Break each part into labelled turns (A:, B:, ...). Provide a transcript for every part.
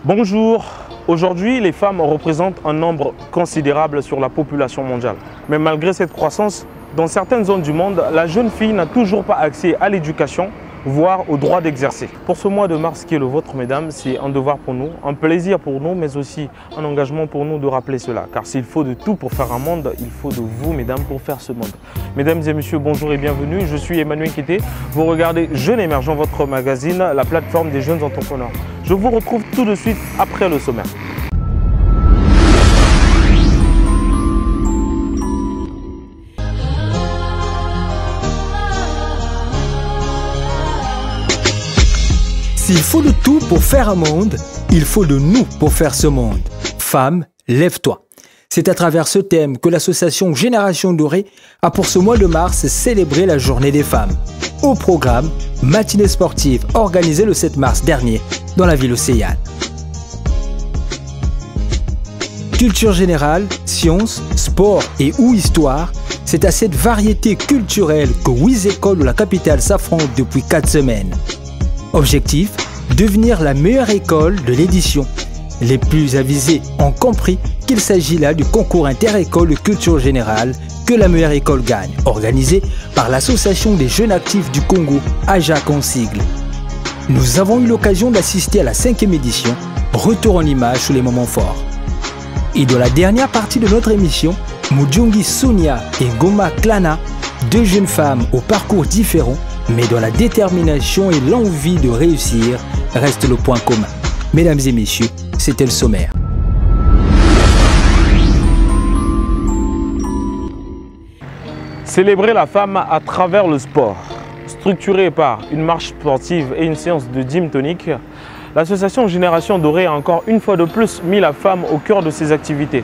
A: Bonjour, aujourd'hui les femmes représentent un nombre considérable sur la population mondiale. Mais malgré cette croissance, dans certaines zones du monde, la jeune fille n'a toujours pas accès à l'éducation, voire au droit d'exercer. Pour ce mois de mars qui est le vôtre, mesdames, c'est un devoir pour nous, un plaisir pour nous, mais aussi un engagement pour nous de rappeler cela. Car s'il faut de tout pour faire un monde, il faut de vous, mesdames, pour faire ce monde. Mesdames et messieurs, bonjour et bienvenue. Je suis Emmanuel Kété. Vous regardez Jeunes Émergents, votre magazine, la plateforme des jeunes entrepreneurs. Je vous retrouve tout de suite après le sommaire.
B: S'il faut de tout pour faire un monde, il faut de nous pour faire ce monde. Femme, lève-toi. C'est à travers ce thème que l'association Génération Dorée a pour ce mois de mars célébré la journée des femmes. Au programme, matinée sportive organisée le 7 mars dernier dans la ville océane. Culture générale, sciences, sport et ou histoire, c'est à cette variété culturelle que 8 écoles de la capitale s'affrontent depuis 4 semaines. Objectif, devenir la meilleure école de l'édition. Les plus avisés ont compris qu'il s'agit là du concours inter-école de culture générale que la meilleure école gagne, organisé par l'Association des jeunes actifs du Congo, AJAC en sigle. Nous avons eu l'occasion d'assister à la 5e édition, retour en images sur les moments forts. Et dans la dernière partie de notre émission, Mudjongi Sonia et Goma Klana, 2 jeunes femmes au parcours différent, mais dont la détermination et l'envie de réussir restent le point commun. Mesdames et messieurs, c'était le sommaire.
A: Célébrer la femme à travers le sport. Structurée par une marche sportive et une séance de gym tonique, l'association Génération Dorée a encore une fois de plus mis la femme au cœur de ses activités.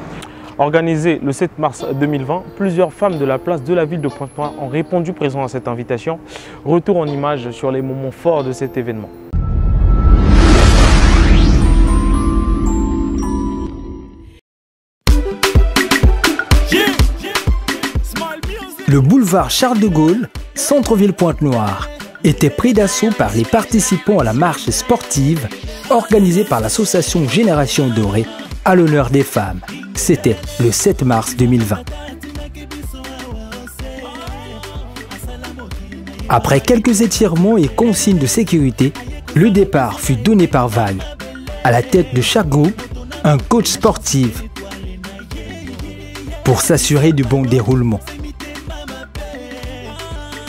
A: Organisée le 7 mars 2020, plusieurs femmes de la place de la ville de Pointe-Noire ont répondu présent à cette invitation. Retour en images sur les moments forts de cet événement.
B: Le boulevard Charles de Gaulle, centre-ville Pointe-Noire, était pris d'assaut par les participants à la marche sportive organisée par l'association Génération Dorée à l'honneur des femmes. C'était le 7 mars 2020. Après quelques étirements et consignes de sécurité, le départ fut donné par vague. À la tête de chaque groupe, un coach sportif pour s'assurer du bon déroulement.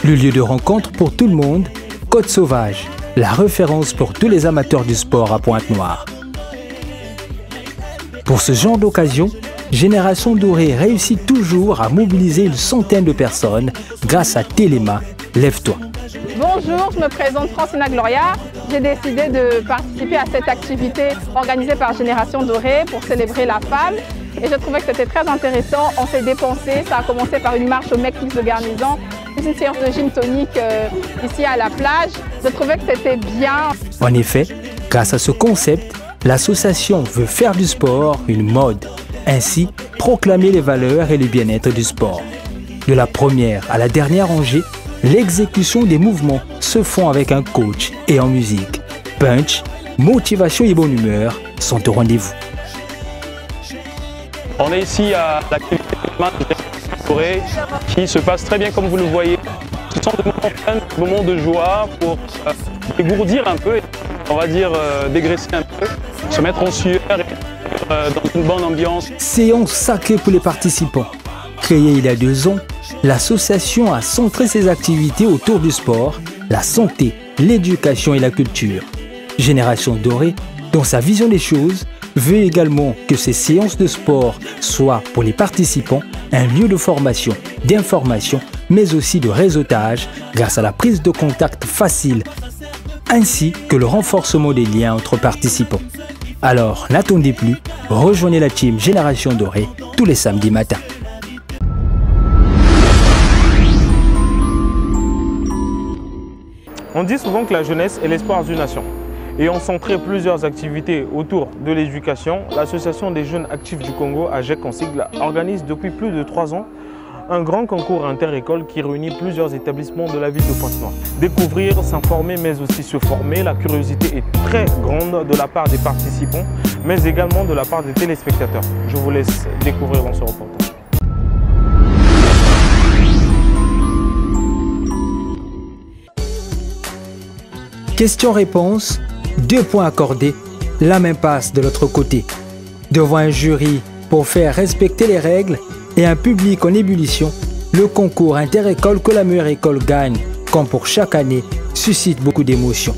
B: Le lieu de rencontre pour tout le monde, Côte Sauvage, la référence pour tous les amateurs du sport à Pointe-Noire. Pour ce genre d'occasion, Génération Dorée réussit toujours à mobiliser une centaine de personnes grâce à Téléma, Lève-toi.
C: Bonjour, je me présente Francina Gloria. J'ai décidé de participer à cette activité organisée par Génération Dorée pour célébrer la femme. Et je trouvais que c'était très intéressant. On s'est dépensé. Ça a commencé par une marche au Meclix de Garnison, puis une séance de gym tonique ici à la plage. Je trouvais que c'était bien.
B: En effet, grâce à ce concept, l'association veut faire du sport une mode. Ainsi, proclamer les valeurs et le bien-être du sport. De la première à la dernière rangée, l'exécution des mouvements se font avec un coach et en musique. Punch, motivation et bonne humeur sont au rendez-vous.
A: On est ici à l'activité de marche Dorée qui se passe très bien comme vous le voyez. Ce sont des moments fun, des moments de joie pour dégourdir un peu, on va dire dégraisser un peu, se mettre en sueur et dans une bonne ambiance.
B: Séance sacrée pour les participants. Créée il y a 2 ans, l'association a centré ses activités autour du sport, la santé, l'éducation et la culture. Génération Dorée, dans sa vision des choses, veut également que ces séances de sport soient pour les participants un lieu de formation, d'information, mais aussi de réseautage grâce à la prise de contact facile, ainsi que le renforcement des liens entre participants. Alors, n'attendez plus, rejoignez la team Génération Dorée tous les samedis matins.
A: On dit souvent que la jeunesse est l'espoir d'une nation. Ayant centré plusieurs activités autour de l'éducation, l'Association des jeunes actifs du Congo, AJEC en sigle, organise depuis plus de 3 ans un grand concours inter-école qui réunit plusieurs établissements de la ville de Pointe-Noire. Découvrir, s'informer, mais aussi se former, la curiosité est très grande de la part des participants, mais également de la part des téléspectateurs. Je vous laisse découvrir dans ce reportage.
B: Question-réponse, 2 points accordés, la main passe de l'autre côté. Devant un jury pour faire respecter les règles et un public en ébullition, le concours inter-école que la meilleure école gagne, comme pour chaque année, suscite beaucoup d'émotions.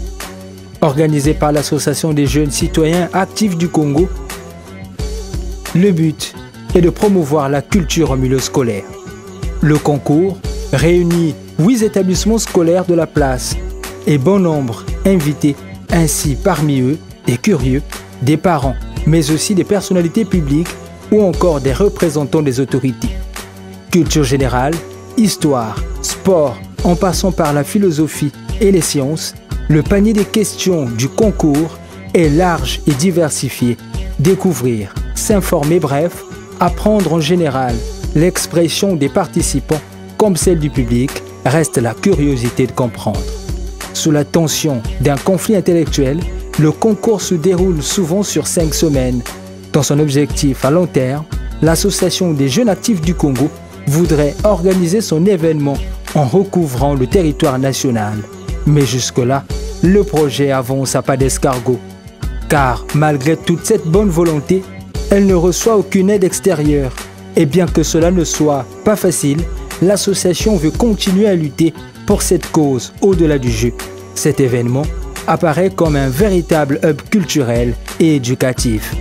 B: Organisé par l'Association des jeunes citoyens actifs du Congo, le but est de promouvoir la culture en milieu scolaire. Le concours réunit 8 établissements scolaires de la place et bon nombre invités, ainsi parmi eux des curieux, des parents, mais aussi des personnalités publiques ou encore des représentants des autorités. Culture générale, histoire, sport, en passant par la philosophie et les sciences, le panier des questions du concours est large et diversifié. Découvrir, s'informer, bref, apprendre en général l'expression des participants comme celle du public reste la curiosité de comprendre. Sous la tension d'un conflit intellectuel, le concours se déroule souvent sur 5 semaines. Dans son objectif à long terme, l'Association des jeunes actifs du Congo voudrait organiser son événement en recouvrant le territoire national. Mais jusque-là, le projet avance à pas d'escargot. Car malgré toute cette bonne volonté, elle ne reçoit aucune aide extérieure. Et bien que cela ne soit pas facile, l'association veut continuer à lutter pour cette cause au-delà du jeu. Cet événement apparaît comme un véritable hub culturel et éducatif.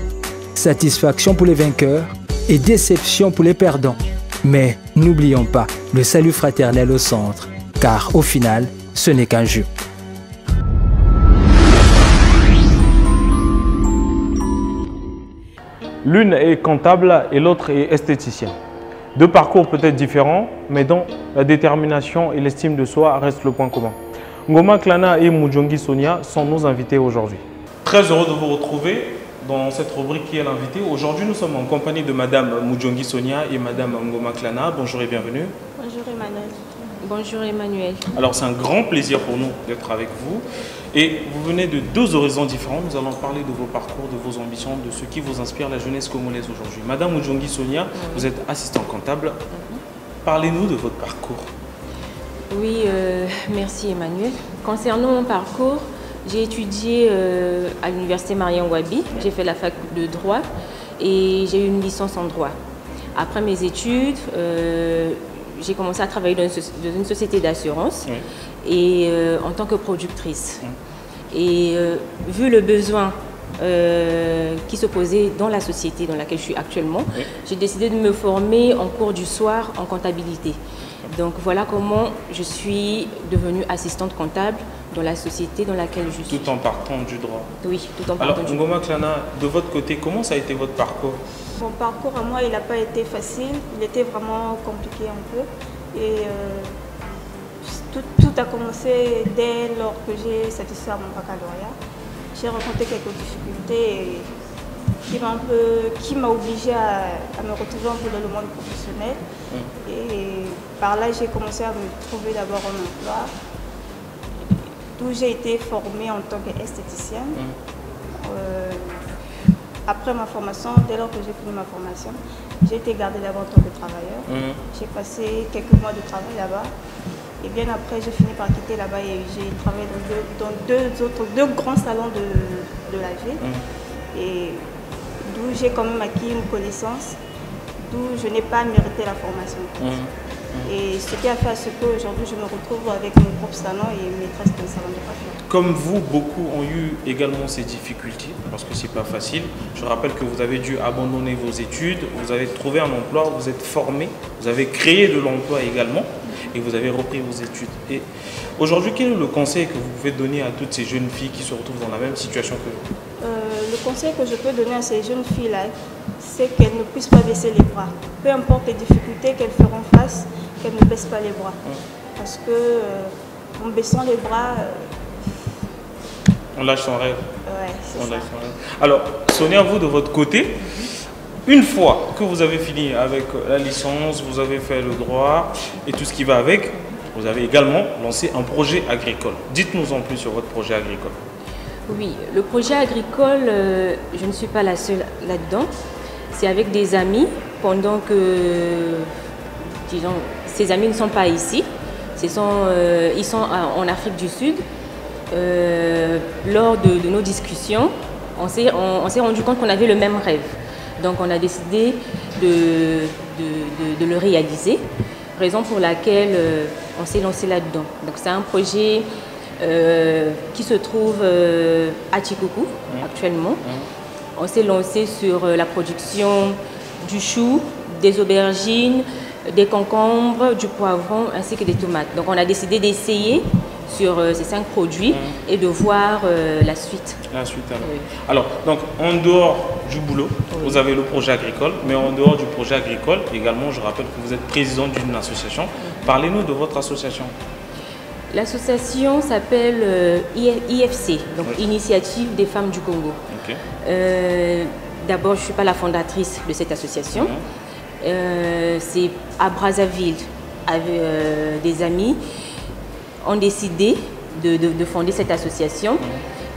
B: Satisfaction pour les vainqueurs et déception pour les perdants. Mais n'oublions pas le salut fraternel au centre, car au final, ce n'est qu'un jeu.
A: L'une est comptable et l'autre est esthéticienne. 2 parcours peut-être différents, mais dont la détermination et l'estime de soi restent le point commun. Ngoma Klana et Mujongi Sonia sont nos invités aujourd'hui. Très heureux de vous retrouver dans cette rubrique qui est l'invité. Aujourd'hui, nous sommes en compagnie de Madame Mujongi Sonia et Madame Ngoma Klana. Bonjour et bienvenue.
D: Bonjour Emmanuel. Bonjour Emmanuel.
A: Alors, c'est un grand plaisir pour nous d'être avec vous. Et vous venez de 2 horizons différents. Nous allons parler de vos parcours, de vos ambitions, de ce qui vous inspire la jeunesse congolaise aujourd'hui. Madame Mujongi Sonia, vous êtes assistante comptable. Parlez-nous de votre parcours.
D: Oui, merci Emmanuel. Concernant mon parcours, j'ai étudié à l'université Marion-Wabi. J'ai fait la fac de droit et j'ai eu une licence en droit. Après mes études, j'ai commencé à travailler dans une société d'assurance et en tant que productrice. Et vu le besoin qui se posait dans la société dans laquelle je suis actuellement, j'ai décidé de me former en cours du soir en comptabilité. Donc voilà comment je suis devenue assistante comptable dans la société dans laquelle je suis.
A: Tout en partant du droit.
D: Oui, tout en partant du droit.
A: Alors, Ngoma Klana, de votre côté, comment ça a été votre parcours?
E: Mon parcours à moi, il n'a pas été facile. Il était vraiment compliqué un peu. Et tout a commencé dès lors que j'ai satisfait à mon baccalauréat. J'ai rencontré quelques difficultés qui m'a obligée à me retrouver un peu dans le monde professionnel. Et par là, j'ai commencé à me trouver d'abord un emploi, d'où j'ai été formée en tant qu'esthéticienne. Après ma formation, dès lors que j'ai fini ma formation, j'ai été gardée là-bas en tant que travailleur. J'ai passé quelques mois de travail là-bas. Et bien après, j'ai fini par quitter là-bas et j'ai travaillé dans deux grands salons de la ville. Et d'où j'ai quand même acquis une connaissance, d'où je n'ai pas mérité la formation. Et ce qui a fait à ce qu'aujourd'hui je me retrouve avec mon propre salon et maîtresse d'un salon de coiffure.
A: Comme vous, beaucoup ont eu également ces difficultés, parce que c'est pas facile. Je rappelle que vous avez dû abandonner vos études, vous avez trouvé un emploi, vous êtes formé, vous avez créé de l'emploi également, et vous avez repris vos études. Et aujourd'hui, quel est le conseil que vous pouvez donner à toutes ces jeunes filles qui se retrouvent dans la même situation que vous?
E: Le conseil que je peux donner à ces jeunes filles-là, c'est qu'elles ne puissent pas baisser les bras. Peu importe les difficultés qu'elles feront face, qu'elles ne baissent pas les bras. Parce que en baissant les bras,
A: On lâche son rêve.
E: Ouais, c'est ça.
A: Alors, Sonia, vous de votre côté, une fois que vous avez fini avec la licence, vous avez fait le droit et tout ce qui va avec, vous avez également lancé un projet agricole. Dites-nous en plus sur votre projet agricole.
D: Oui, le projet agricole, je ne suis pas la seule là-dedans. C'est avec des amis, pendant que, disons, ces amis ne sont pas ici. Ils sont en Afrique du Sud. Lors de nos discussions, on s'est rendu compte qu'on avait le même rêve. Donc on a décidé de le réaliser, raison pour laquelle on s'est lancé là-dedans. Donc c'est un projet qui se trouve à Tchikoukou actuellement. On s'est lancé sur la production du chou, des aubergines, des concombres, du poivron ainsi que des tomates. Donc on a décidé d'essayer sur ces 5 produits et de voir la suite.
A: La suite alors.
D: Oui.
A: Alors, donc en dehors du boulot, vous avez le projet agricole, mais en dehors du projet agricole, également, je rappelle que vous êtes président d'une association. Parlez-nous de votre association.
D: L'association s'appelle IFC, donc Initiative des femmes du Congo.
A: Okay.
D: D'abord, je ne suis pas la fondatrice de cette association. C'est à Brazzaville, avec des amis, ont décidé de fonder cette association.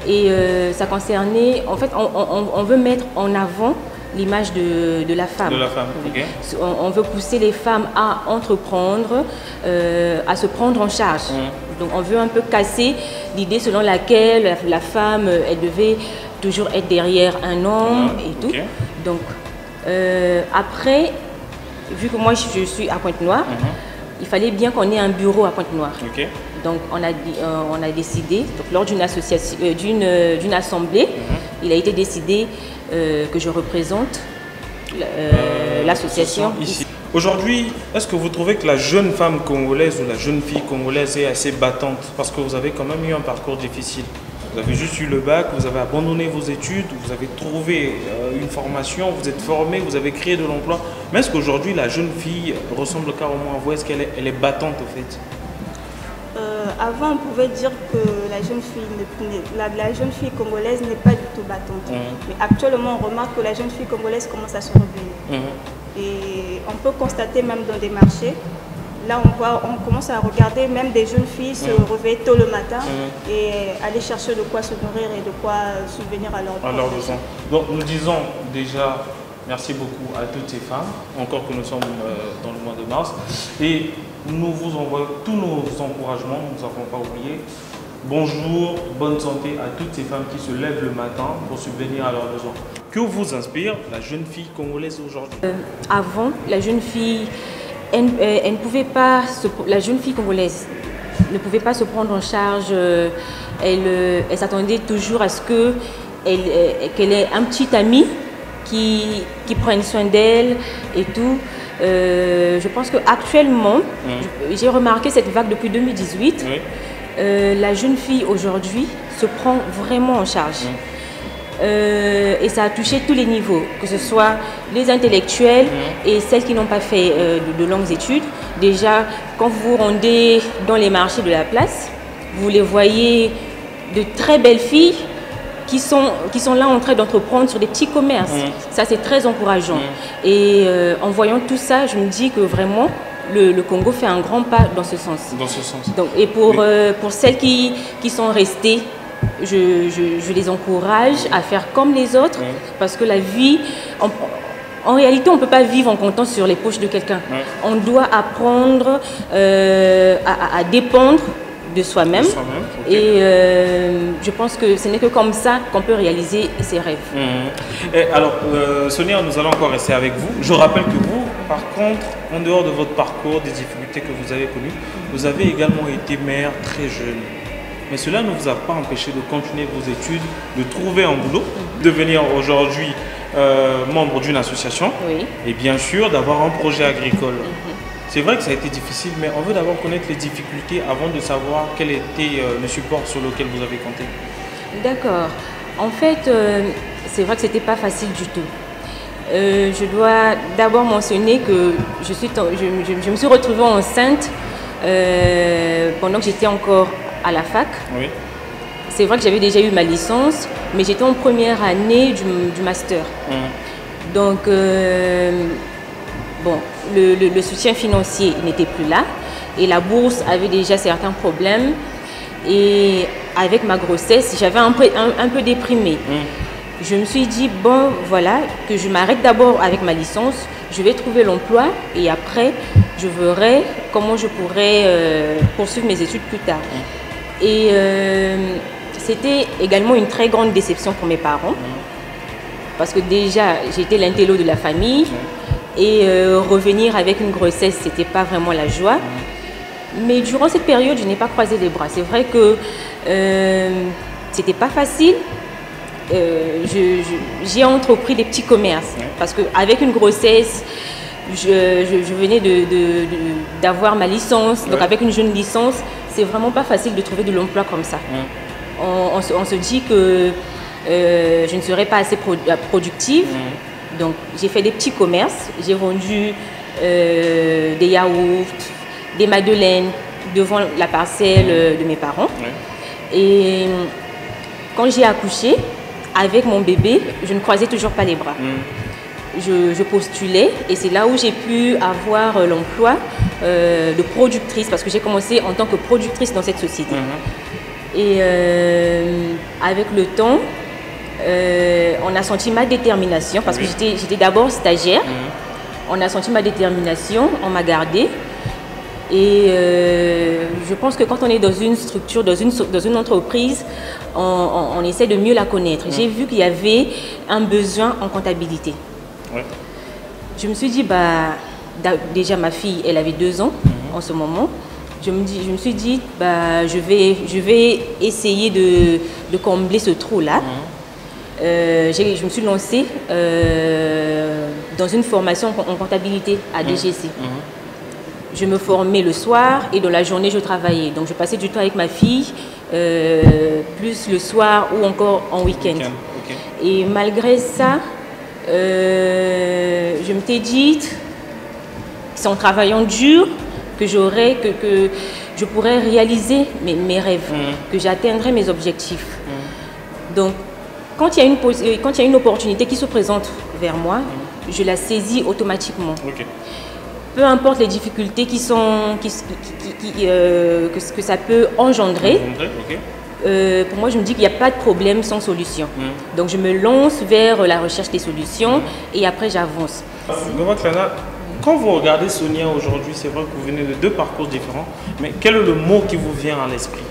D: Et ça concernait, en fait, on veut mettre en avant l'image de la femme.
A: De la femme, ok.
D: On veut pousser les femmes à entreprendre, à se prendre en charge. Donc on veut un peu casser l'idée selon laquelle la femme, elle devait toujours être derrière un homme et tout.
A: Okay.
D: Donc après, vu que moi je suis à Pointe-Noire, il fallait bien qu'on ait un bureau à Pointe-Noire.
A: Okay.
D: Donc on a décidé, donc, lors d'une assemblée, il a été décidé que je représente l'association ici.
A: Aujourd'hui, est-ce que vous trouvez que la jeune femme congolaise ou la jeune fille congolaise est assez battante? Parce que vous avez quand même eu un parcours difficile. Vous avez juste eu le bac, vous avez abandonné vos études, vous avez trouvé une formation, vous êtes formé, vous avez créé de l'emploi. Mais est-ce qu'aujourd'hui la jeune fille ressemble carrément à vous? Est-ce qu'elle est battante au fait?
E: Avant, on pouvait dire que la jeune fille congolaise n'est pas du tout battante. Mais actuellement, on remarque que la jeune fille congolaise commence à se rebeller. Et on peut constater même dans des marchés, là on commence à regarder même des jeunes filles se réveiller tôt le matin et aller chercher de quoi se nourrir et de quoi subvenir à leurs besoins.
A: Donc nous disons déjà merci beaucoup à toutes ces femmes, encore que nous sommes dans le mois de mars. Et nous vous envoyons tous nos encouragements, nous n'avons pas oublié. Bonjour, bonne santé à toutes ces femmes qui se lèvent le matin pour subvenir à leurs besoins. Que vous inspire la jeune fille congolaise aujourd'hui?
D: Avant, la jeune fille, la jeune fille congolaise ne pouvait pas se prendre en charge. Elle s'attendait toujours à ce qu'elle ait un petit ami qui prenne soin d'elle et tout. Je pense qu'actuellement, j'ai remarqué cette vague depuis 2018. La jeune fille aujourd'hui se prend vraiment en charge. Et ça a touché tous les niveaux, que ce soit les intellectuels et celles qui n'ont pas fait de longues études. Déjà, quand vous vous rendez dans les marchés de la place, vous les voyez de très belles filles qui sont là en train d'entreprendre sur des petits commerces. Ça, c'est très encourageant. Et en voyant tout ça, je me dis que vraiment, le Congo fait un grand pas dans ce sens.
A: Dans ce sens.
D: Donc, et pour celles qui sont restées, je les encourage à faire comme les autres, parce que la vie, en réalité, on ne peut pas vivre en comptant sur les poches de quelqu'un. On doit apprendre à dépendre de soi-même. Et je pense que ce n'est que comme ça qu'on peut réaliser ses rêves.
A: Et alors, Sonia, nous allons encore rester avec vous. Je rappelle que vous, par contre, en dehors de votre parcours, des difficultés que vous avez connues, vous avez également été mère très jeune. Mais cela ne vous a pas empêché de continuer vos études, de trouver un boulot, de devenir aujourd'hui membre d'une association et bien sûr d'avoir un projet agricole. C'est vrai que ça a été difficile, mais on veut d'abord connaître les difficultés avant de savoir quel était le support sur lequel vous avez compté.
D: D'accord. En fait, c'est vrai que ce n'était pas facile du tout. Je dois d'abord mentionner que je me suis retrouvée enceinte pendant que j'étais encore à la fac. c'est vrai que j'avais déjà eu ma licence, mais j'étais en première année du master. Donc, bon, le soutien financier n'était plus là et la bourse avait déjà certains problèmes. Et avec ma grossesse, j'avais un peu déprimée. Je me suis dit, bon, voilà, que je m'arrête d'abord avec ma licence, je vais trouver l'emploi et après, je verrai comment je pourrais poursuivre mes études plus tard. Et c'était également une très grande déception pour mes parents, parce que déjà, j'étais l'intello de la famille et revenir avec une grossesse, ce n'était pas vraiment la joie. Mais durant cette période, je n'ai pas croisé les bras. C'est vrai que c'était pas facile. J'ai entrepris des petits commerces parce qu'avec une grossesse, je venais d'avoir ma licence. Donc avec une jeune licence, c'est vraiment pas facile de trouver de l'emploi comme ça. On se dit que je ne serais pas assez productive. Donc j'ai fait des petits commerces. J'ai vendu des yaourts, des madeleines devant la parcelle de mes parents. Et quand j'ai accouché, avec mon bébé, je ne croisais toujours pas les bras. Je postulais et c'est là où j'ai pu avoir l'emploi de productrice, parce que j'ai commencé en tant que productrice dans cette société. Et avec le temps, on a senti ma détermination, parce que j'étais d'abord stagiaire. On a senti ma détermination, on m'a gardée. Et je pense que quand on est dans une structure, dans une entreprise, on essaie de mieux la connaître. J'ai vu qu'il y avait un besoin en comptabilité. Je me suis dit, bah, déjà ma fille, elle avait 2 ans en ce moment. Je me suis dit, bah, je vais essayer de combler ce trou-là. Je me suis lancée dans une formation en comptabilité à DGC. Je me formais le soir et dans la journée, je travaillais. Donc, je passais du temps avec ma fille, plus le soir ou encore en week-end. Et malgré ça, je m'étais dit, c'est en travaillant dur que je pourrais réaliser mes rêves, que j'atteindrai mes objectifs. Donc, quand il y a une opportunité qui se présente vers moi, je la saisis automatiquement. Peu importe les difficultés que ça peut engendrer, pour moi, je me dis qu'il n'y a pas de problème sans solution. Donc, je me lance vers la recherche des solutions et après, j'avance.
A: Quand vous regardez Sonia aujourd'hui, c'est vrai que vous venez de 2 parcours différents, mais quel est le mot qui vous vient à l'esprit?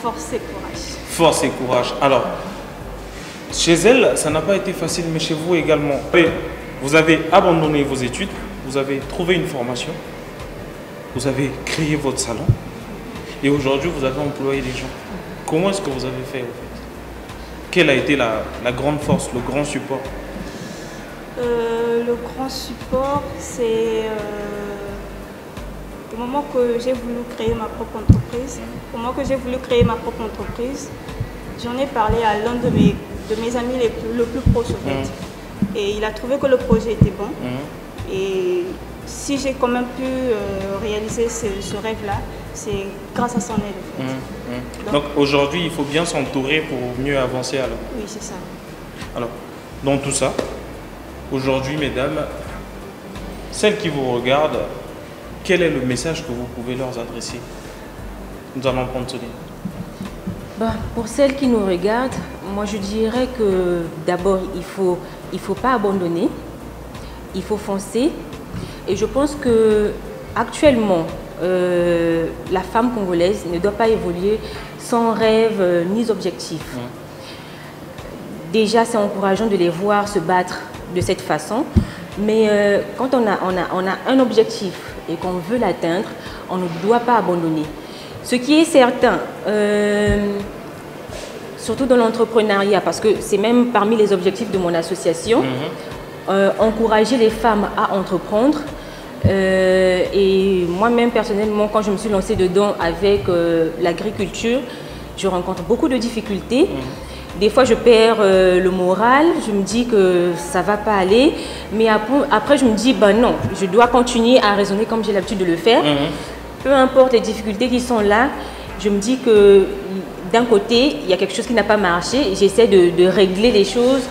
E: Force et courage.
A: Force et courage. Alors, chez elle, ça n'a pas été facile, mais chez vous également. Vous avez abandonné vos études, vous avez trouvé une formation, vous avez créé votre salon et aujourd'hui vous avez employé des gens. Comment est-ce que vous avez fait en fait? Quelle a été la grande force, le grand support?
E: Le grand support, c'est au moment que j'ai voulu créer ma propre entreprise. Au moment que j'ai voulu créer ma propre entreprise, j'en ai parlé à l'un de mes amis le plus proche en fait. Et il a trouvé que le projet était bon. Et si j'ai quand même pu réaliser ce rêve-là, c'est grâce à son aide. En fait.
A: Donc aujourd'hui, il faut bien s'entourer pour mieux avancer alors.
E: Oui, c'est ça.
A: Alors, dans tout ça, aujourd'hui, mesdames, celles qui vous regardent, quel est le message que vous pouvez leur adresser? Nous allons prendre Sonia.
D: Pour celles qui nous regardent, moi je dirais que d'abord, il faut pas abandonner, il faut foncer. Et je pense que actuellement, la femme congolaise ne doit pas évoluer sans rêve ni objectif. Déjà, c'est encourageant de les voir se battre de cette façon, mais quand on a un objectif et qu'on veut l'atteindre, on ne doit pas abandonner. Ce qui est certain, surtout dans l'entrepreneuriat, parce que c'est même parmi les objectifs de mon association, encourager les femmes à entreprendre. Et moi-même, personnellement, quand je me suis lancée dedans avec l'agriculture, je rencontre beaucoup de difficultés. Des fois, je perds le moral, je me dis que ça ne va pas aller. Mais après, je me dis, ben non, je dois continuer à raisonner comme j'ai l'habitude de le faire. Peu importe les difficultés qui sont là, je me dis que d'un côté, il y a quelque chose qui n'a pas marché, j'essaie de régler les choses,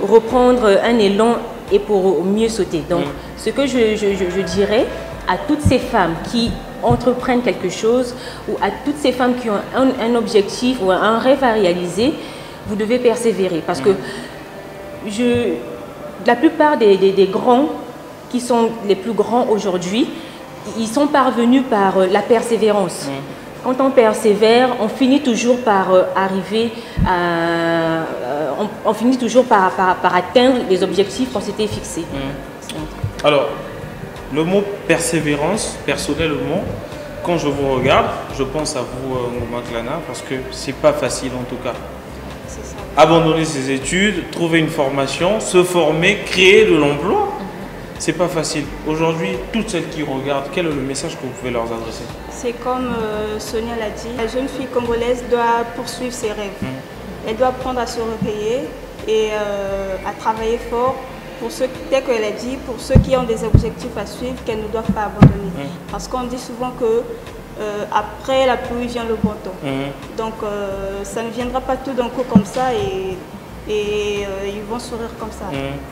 D: reprendre un élan et pour mieux sauter. Donc, ce que je dirais à toutes ces femmes qui entreprennent quelque chose ou à toutes ces femmes qui ont un objectif ou un rêve à réaliser, vous devez persévérer parce que la plupart des grands qui sont les plus grands aujourd'hui, ils sont parvenus par la persévérance. Quand on persévère, on finit toujours par arriver à... on finit toujours par atteindre les objectifs qu'on s'était fixés.
A: Alors, le mot persévérance, personnellement, quand je vous regarde, je pense à vous, Ngoma Klana, parce que c'est pas facile en tout cas.
E: C'est ça.
A: Abandonner ses études, trouver une formation, se former, créer de l'emploi, c'est pas facile. Aujourd'hui, toutes celles qui regardent, quel est le message que vous pouvez leur adresser?
E: C'est comme Sonia l'a dit, la jeune fille congolaise doit poursuivre ses rêves. Elle doit apprendre à se réveiller et à travailler fort pour ceux, tel qu'elle a dit, pour ceux qui ont des objectifs à suivre, qu'elles ne doivent pas abandonner. Parce qu'on dit souvent que après la pluie vient le beau temps. Donc ça ne viendra pas tout d'un coup comme ça et ils vont sourire comme ça.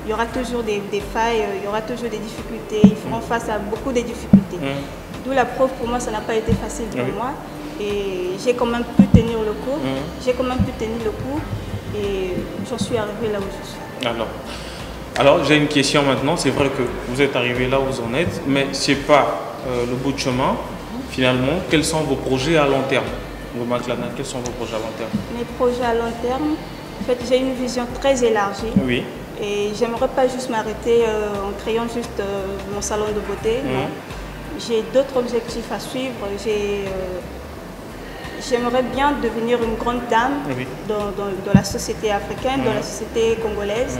E: Il y aura toujours des failles, il y aura toujours des difficultés, ils feront face à beaucoup de difficultés. D'où la preuve, pour moi, ça n'a pas été facile pour moi. Et j'ai quand même pu tenir le coup. J'ai quand même pu tenir le coup et j'en suis arrivée là où je suis.
A: Alors j'ai une question maintenant. C'est vrai que vous êtes arrivé là où vous en êtes, mais ce n'est pas le bout de chemin. Finalement, quels sont vos projets à long terme? Ngoma Klana, quels sont vos projets à long terme?
E: Mes projets à long terme, en fait, j'ai une vision très élargie.
A: Oui.
E: Et j'aimerais pas juste m'arrêter en créant juste mon salon de beauté. Non. J'ai d'autres objectifs à suivre. J'aimerais bien devenir une grande dame dans la société africaine, dans la société congolaise.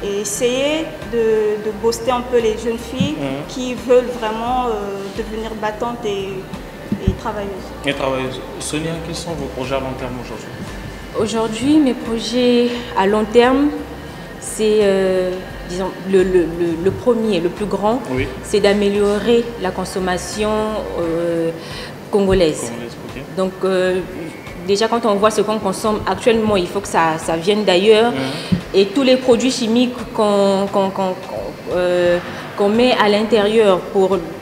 E: Et essayer de booster un peu les jeunes filles qui veulent vraiment devenir battantes et travailleuses.
A: Sonia, quels sont vos projets à long terme aujourd'hui?
D: Aujourd'hui, mes projets à long terme, c'est, disons, le premier, le plus grand, c'est d'améliorer la consommation congolaise. Donc, déjà, quand on voit ce qu'on consomme actuellement, il faut que ça vienne d'ailleurs. Et tous les produits chimiques qu'on met à l'intérieur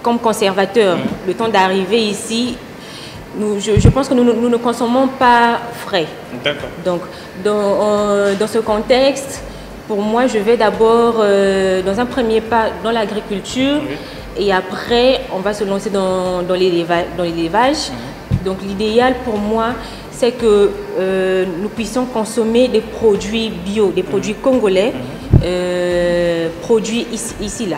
D: comme conservateur, le temps d'arriver ici, je pense que nous ne consommons pas frais. Donc, dans ce contexte, pour moi, je vais d'abord, dans un premier pas, dans l'agriculture. Et après, on va se lancer dans l'élevage. Donc, l'idéal pour moi, c'est que nous puissions consommer des produits bio, des produits congolais, produits ici,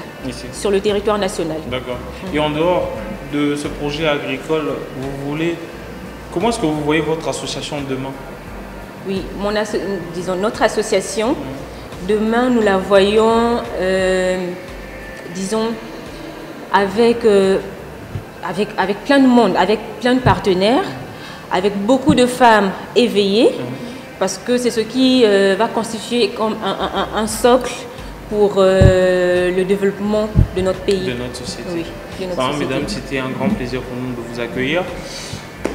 D: sur le territoire national.
A: D'accord. Et en dehors de ce projet agricole, comment est-ce que vous voyez votre association demain?
D: Oui, disons notre association, demain nous la voyons, disons, avec plein de monde, avec plein de partenaires, avec beaucoup de femmes éveillées, parce que c'est ce qui va constituer comme un socle pour le développement de notre pays.
A: De notre société.
D: Oui, de notre société.
A: Mesdames, c'était un grand plaisir pour nous de vous accueillir.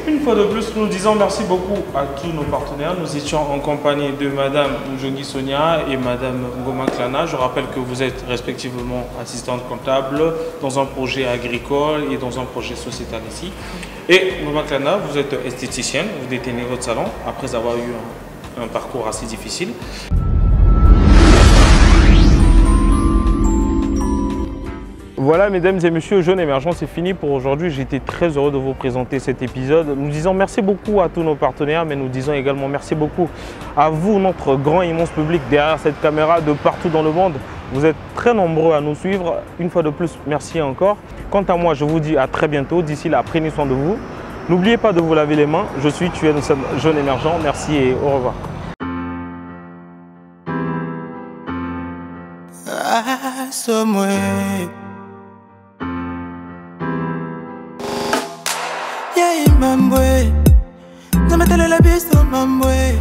A: Une fois de plus, nous disons merci beaucoup à tous nos partenaires. Nous étions en compagnie de Madame Njongi Sonia et Madame Ngoma Klana. Je rappelle que vous êtes respectivement assistante comptable dans un projet agricole et dans un projet sociétal ici. Et Ngoma Klana, vous êtes esthéticienne, vous détenez votre salon après avoir eu un parcours assez difficile. Voilà, mesdames et messieurs, Jeunes Émergents, c'est fini pour aujourd'hui. J'étais très heureux de vous présenter cet épisode. Nous disons merci beaucoup à tous nos partenaires, mais nous disons également merci beaucoup à vous, notre grand immense public derrière cette caméra de partout dans le monde. Vous êtes très nombreux à nous suivre. Une fois de plus, merci encore. Quant à moi, je vous dis à très bientôt. D'ici là, prenez soin de vous. N'oubliez pas de vous laver les mains. Je suis Tuel, nous sommes Jeunes Émergents. Merci et au revoir.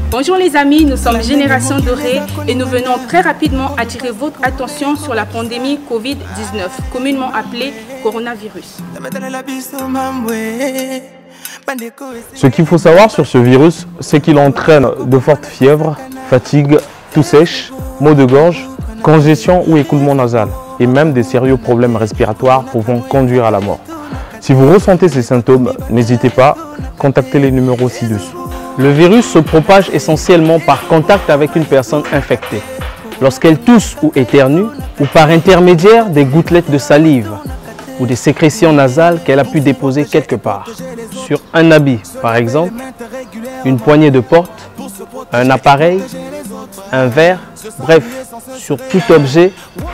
C: Bonjour les amis, nous sommes Génération Dorée et nous venons très rapidement attirer votre attention sur la pandémie Covid-19, communément appelée coronavirus.
A: Ce qu'il faut savoir sur ce virus, c'est qu'il entraîne de fortes fièvres, fatigue, toux sèche, maux de gorge, congestion ou écoulement nasal et même des sérieux problèmes respiratoires pouvant conduire à la mort. Si vous ressentez ces symptômes, n'hésitez pas, contactez les numéros ci-dessous.
F: Le virus se propage essentiellement par contact avec une personne infectée, lorsqu'elle tousse ou éternue ou par intermédiaire des gouttelettes de salive ou des sécrétions nasales qu'elle a pu déposer quelque part, sur un habit par exemple, une poignée de porte, un appareil, un verre, bref, sur tout objet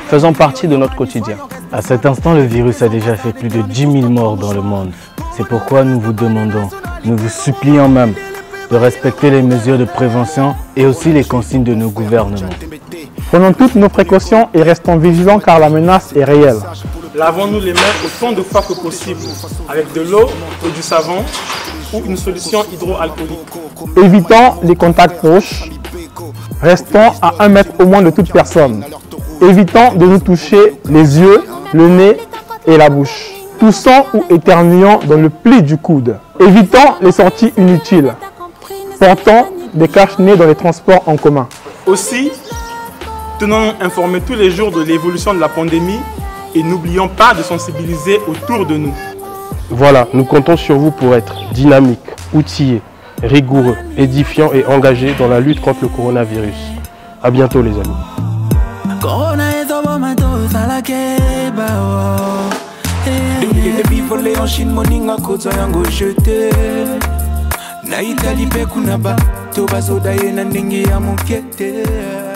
F: faisant partie de notre quotidien.
G: À cet instant, le virus a déjà fait plus de 10 000 morts dans le monde. C'est pourquoi nous vous demandons, nous vous supplions même, de respecter les mesures de prévention et aussi les consignes de nos gouvernements.
H: Prenons toutes nos précautions et restons vigilants car la menace est réelle.
A: Lavons-nous les mains autant de fois que possible avec de l'eau et du savon ou une solution hydroalcoolique.
H: Évitons les contacts proches. Restons à 1 mètre au moins de toute personne. Évitons de nous toucher les yeux, le nez et la bouche. Toussons ou éternuons dans le pli du coude. Évitons les sorties inutiles. Portons des cache-nez dans les transports en commun.
A: Aussi, tenons-nous informés tous les jours de l'évolution de la pandémie et n'oublions pas de sensibiliser autour de nous.
I: Voilà, nous comptons sur vous pour être dynamiques, outillés, rigoureux, édifiants et engagés dans la lutte contre le coronavirus. À bientôt les amis.
J: Na Italie pe kuna ba to bazoda ye na ndenge ya mokete.